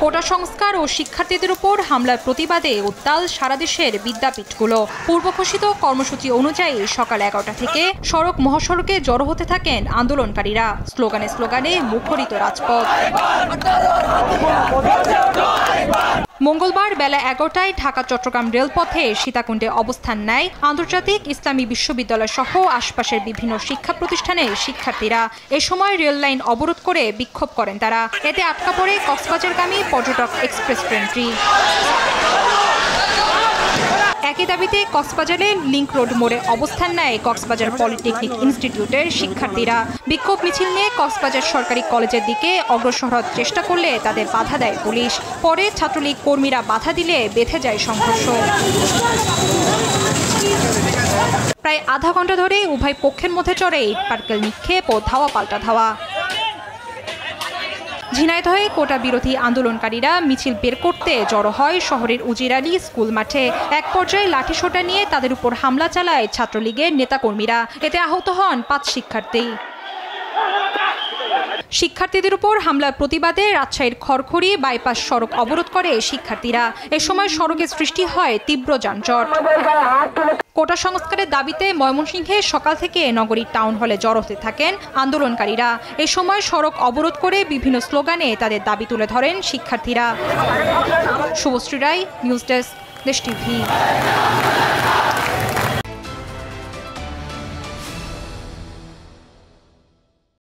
কোটা সংস্কার ও শিক্ষার্থীদের উপর হামলার প্রতিবাদে উত্তাল সারা দেশের বিদ্যাপীঠগুলো। পূর্বঘোষিত কর্মসূচি অনুযায়ী সকাল 11টা থেকে সড়ক মহাসড়কে জড়ো হতে থাকেন আন্দোলনকারীরা। স্লোগানে স্লোগানে মুখরিত রাজপথ। মঙ্গলবার বেলা 11টায় ঢাকা চট্টগ্রাম রেলপথে সীতাকুণ্ডে অবস্থান নেয় আন্তর্জাতিক ইসলামী বিশ্ববিদ্যালয় সহ আশপাশের বিভিন্ন শিক্ষা প্রতিষ্ঠানের শিক্ষার্থীরা। এ সময় রেল লাইন অবরোধ করে বিক্ষোভ করেন তারা। এতে আটকা পড়ে কক্সবাজারগামী পর্যটক এক্সপ্রেস ট্রেনটি। একই দাবিতে কক্সবাজারের লিংক রোড মোড়ে অবস্থান নেয় কক্সবাজার পলিটেকনিক ইনস্টিটিউটের শিক্ষার্থীরা। বিক্ষোভ মিছিল নিয়ে কক্সবাজার সরকারি কলেজের দিকে অগ্রসর হওয়ার চেষ্টা করলে তাদের বাধা দেয় পুলিশ। পরে ছাত্রলীগ কর্মীরা বাধা দিলে বেঁধে যায় সংঘর্ষ। প্রায় আধা ঘন্টা ধরে উভয় পক্ষের মধ্যে চড়ে ইট পাটকেল নিক্ষেপ ও ধাওয়া পাল্টা ধাওয়া। ঝিনাইদহে কোটা বিরোধী আন্দোলনকারীরা মিছিল বের করতে জড়ো হয় শহরের উজিরালী স্কুল মাঠে। এক পর্যায়ে লাঠিসোঁটা নিয়ে তাদের উপর হামলা চালায় ছাত্রলীগের নেতাকর্মীরা। এতে আহত হন 5 শিক্ষার্থী। শিক্ষার্থীদের উপর হামলার প্রতিবাদে রাজশাহীর খড়খড়ি বাইপাস সড়ক অবরোধ করে শিক্ষার্থীরা। এ সময় সড়কে সৃষ্টি হয় তীব্র যানজট। কোটা সংস্কারের দাবিতে ময়মনসিংহে সকাল থেকে নগরীর টাউন হলে জড়ো হতে থাকেন আন্দোলনকারীরা। এ সময় সড়ক অবরোধ করে বিভিন্ন স্লোগানে তাদের দাবি তুলে ধরেন শিক্ষার্থীরা। শুভশ্রী রায়, নিউজ ডেস্ক, দেশ টিভি।